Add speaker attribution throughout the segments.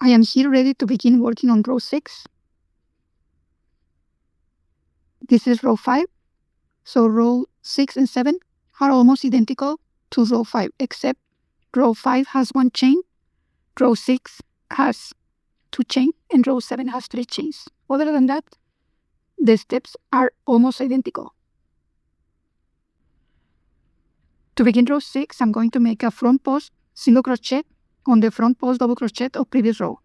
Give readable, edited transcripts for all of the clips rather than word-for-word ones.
Speaker 1: I am here ready to begin working on row 6. This is row 5. So row 6 and 7 are almost identical to row 5, except row 5 has 1 chain, row 6 has 2 chains, and row 7 has 3 chains. Other than that, the steps are almost identical. To begin row 6, I'm going to make a front post single crochet on the front post double crochet of previous row,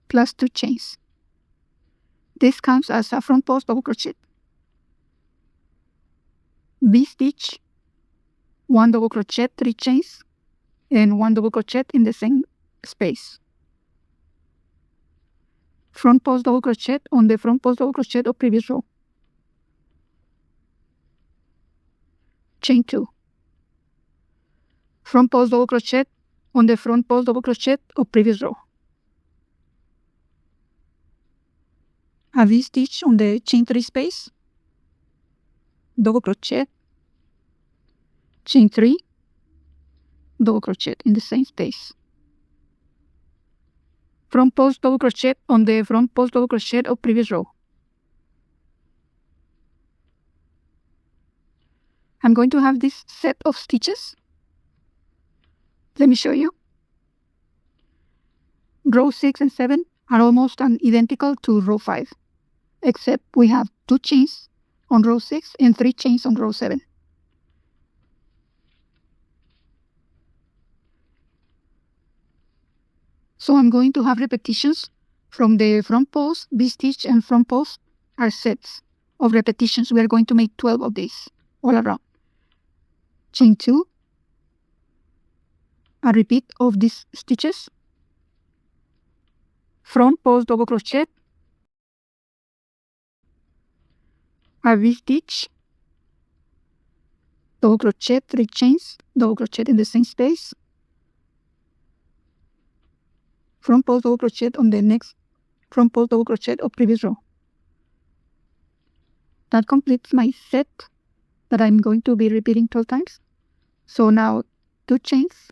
Speaker 1: plus 2 chains. This counts as a front post double crochet. V-stitch, 1 double crochet, 3 chains, and 1 double crochet in the same space. Front post double crochet on the front post double crochet of previous row. Chain 2. Front post double crochet on the front post double crochet of previous row. A V-stitch on the chain 3 space, double crochet, chain 3, double crochet in the same space. Front post double crochet on the front post double crochet of previous row. I'm going to have this set of stitches. Let me show you. Row 6 and 7 are almost identical to row 5, except we have 2 chains on row 6 and 3 chains on row 7. So I'm going to have repetitions from the front post, V-stitch, and front post are sets of repetitions. We are going to make 12 of these all around. Chain 2, a repeat of these stitches, front post double crochet, a V-stitch, double crochet, 3 chains, double crochet in the same space, front post double crochet on the next front post double crochet of previous row. That completes my set that I'm going to be repeating 12 times. So now 2 chains,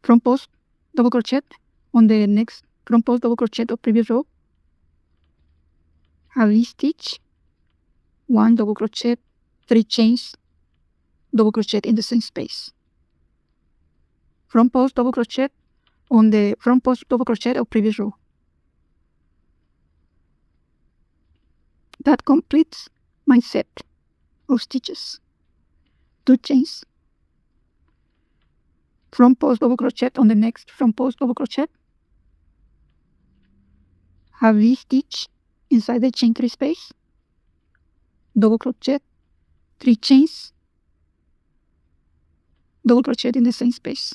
Speaker 1: front post double crochet on the next front post double crochet of previous row, a V-stitch, 1 double crochet, 3 chains, double crochet in the same space, front post double crochet on the front post double crochet of previous row. That completes my set of stitches. 2 chains, front post double crochet on the next front post double crochet, a V-stitch inside the chain 3 space, double crochet, 3 chains, double crochet in the same space,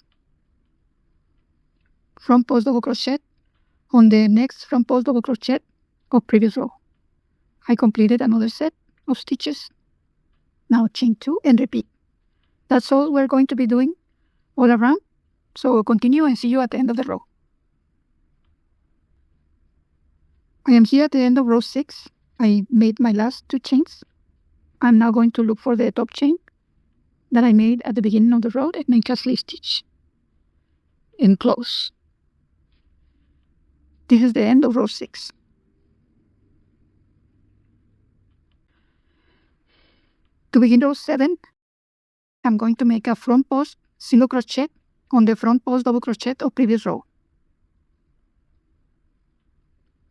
Speaker 1: front post double crochet on the next front post double crochet of previous row. I completed another set of stitches. Now chain 2 and repeat. That's all we're going to be doing all around. So we'll continue and see you at the end of the row. I am here at the end of row 6. I made my last 2 chains. I'm now going to look for the top chain that I made at the beginning of the row and make a slip stitch and close. This is the end of row 6. To begin row 7, I'm going to make a front post single crochet on the front post double crochet of previous row,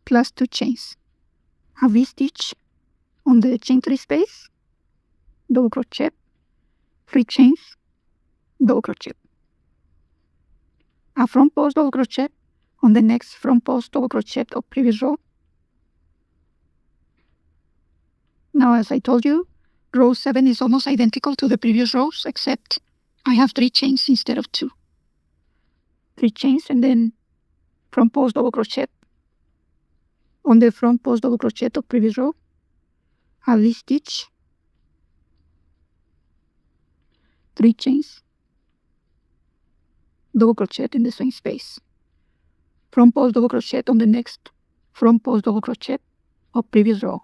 Speaker 1: plus 2 chains, a V-stitch on the chain 3 space, double crochet, 3 chains, double crochet, a front post double crochet on the next front post double crochet of previous row. Now, as I told you, row 7 is almost identical to the previous rows, except I have 3 chains instead of 2. 3 chains and then front post double crochet on the front post double crochet of previous row, a V-stitch, 3 chains, double crochet in the same space, front post double crochet on the next front post double crochet of previous row.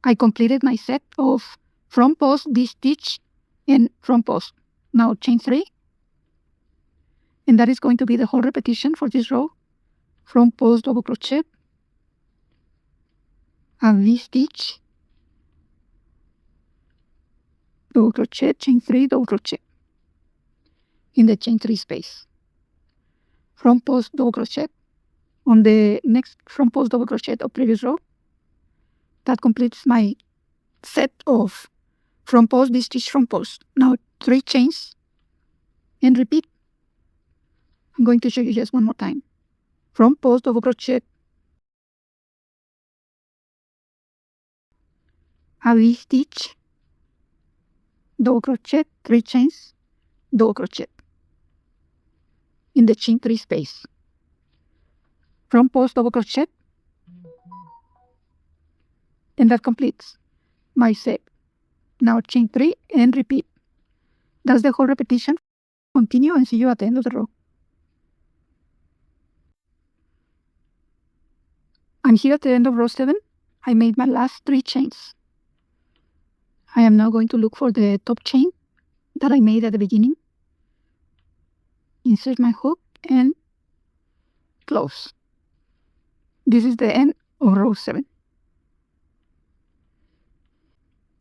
Speaker 1: I completed my set of front post V-stitch and front post. Now chain 3, and that is going to be the whole repetition for this row. Front post double crochet, a V-stitch, double crochet, chain 3, double crochet in the chain 3 space. Front post double crochet on the next front post double crochet of previous row. That completes my set of front post, V-stitch, front post. Now 3 chains and repeat. I'm going to show you just one more time. Front post double crochet, a V-stitch, double crochet, 3 chains, double crochet in the chain 3 space. Front post double crochet, and that completes my set. Now chain 3 and repeat. That's the whole repetition. Continue and see you at the end of the row. I'm here at the end of row 7. I made my last 3 chains. I am now going to look for the top chain that I made at the beginning. Insert my hook and close. This is the end of row 7.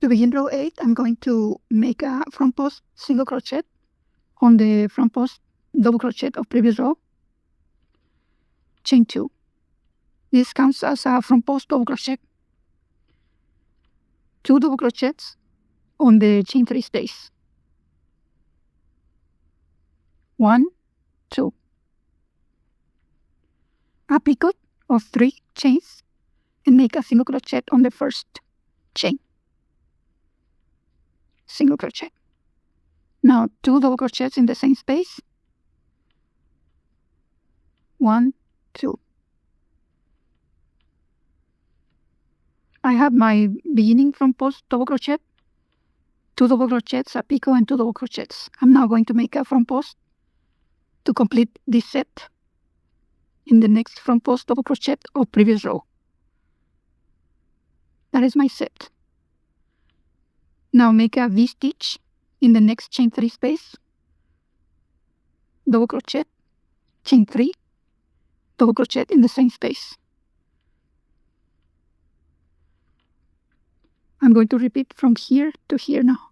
Speaker 1: To begin row 8, I'm going to make a front post single crochet on the front post double crochet of previous row. Chain 2. This counts as a front post double crochet. 2 double crochets on the chain 3 space. 1, 2. A picot of 3 chains and make a single crochet on the first chain. Single crochet. Now 2 double crochets in the same space. 1, 2. I have my beginning front post double crochet, 2 double crochets, a picot, and 2 double crochets. I'm now going to make a front post to complete this set in the next front post double crochet of previous row. That is my set. Now make a V-stitch in the next chain 3 space, double crochet, chain 3, double crochet in the same space. I'm going to repeat from here to here now.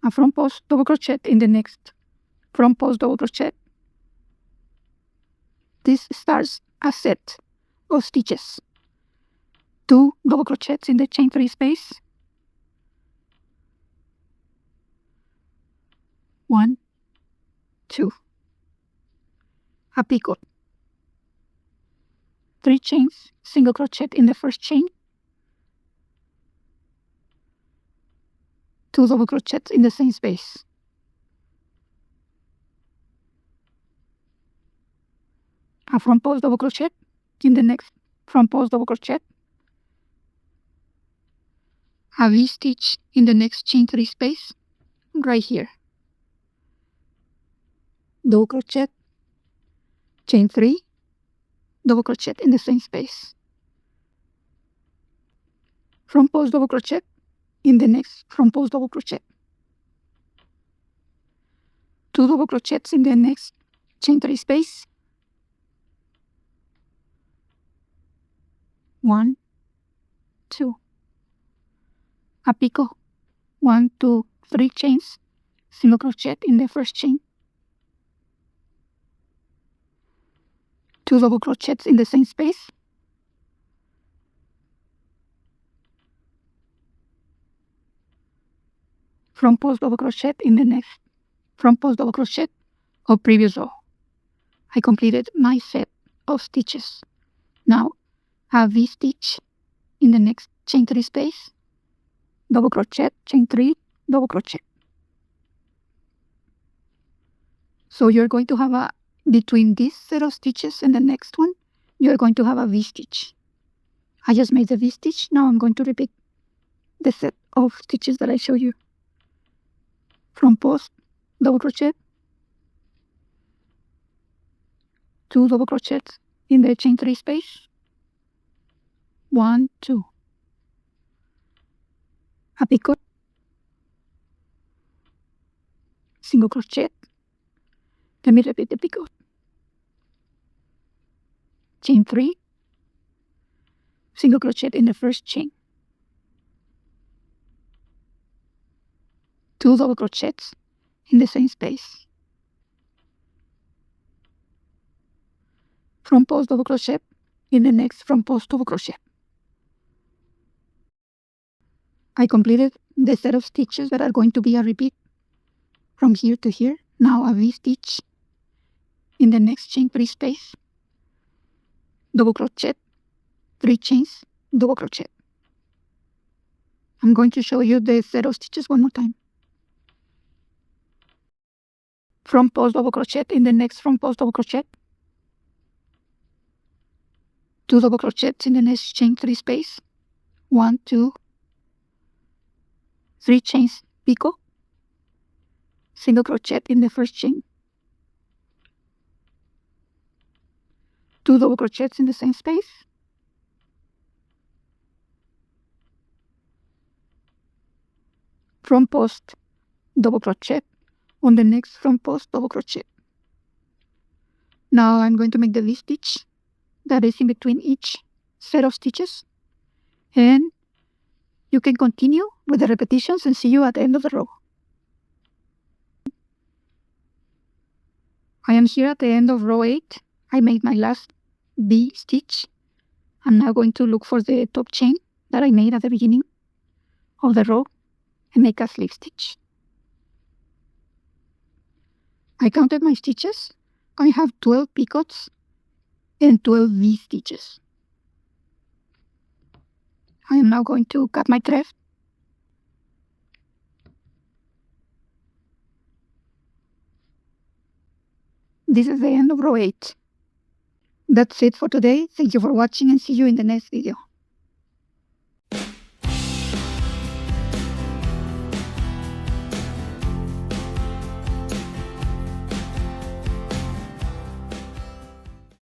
Speaker 1: A front post double crochet in the next front post double crochet. This starts a set of stitches. 2 double crochets in the chain 3 space. 1, 2. A picot. 3 chains, single crochet in the first chain. 2 double crochets in the same space. A front post double crochet in the next front post double crochet. A V-stitch in the next chain 3 space, right here. Double crochet, chain 3, double crochet in the same space. Front post double crochet in the next front post double crochet. 2 double crochets in the next chain 3 space. 1, 2. A picot, 1, 2, 3 chains, single crochet in the first chain. 2 double crochets in the same space. Front post double crochet in the next front post double crochet of previous row. I completed my set of stitches. Now a V-stitch in the next chain 3 space, double crochet, chain 3, double crochet. So you're going to have a, between this set of stitches and the next one, you're going to have a V-stitch. I just made the V-stitch. Now I'm going to repeat the set of stitches that I showed you. Front post, double crochet, 2 double crochets in the chain 3 space, 1, 2. A picot, single crochet. Let me repeat the picot. Chain 3, single crochet in the first chain. 2 double crochets in the same space. Front post double crochet in the next front post double crochet. I completed the set of stitches that are going to be a repeat from here to here. Now a V-stitch in the next chain 3 space, double crochet, 3 chains, double crochet. I'm going to show you the set of stitches one more time. Front post double crochet in the next front post double crochet, 2 double crochets in the next chain 3 space, 1, 2, 3 chains picot, single crochet in the first chain, 2 double crochets in the same space, front post double crochet on the next front post double crochet. Now I'm going to make the V-stitch that is in between each set of stitches, and you can continue with the repetitions and see you at the end of the row. I am here at the end of row 8. I made my last V-stitch. I'm now going to look for the top chain that I made at the beginning of the row and make a slip stitch. I counted my stitches. I have 12 picots and 12 V-stitches. I am now going to cut my thread. This is the end of row 8. That's it for today. Thank you for watching and see you in the next video.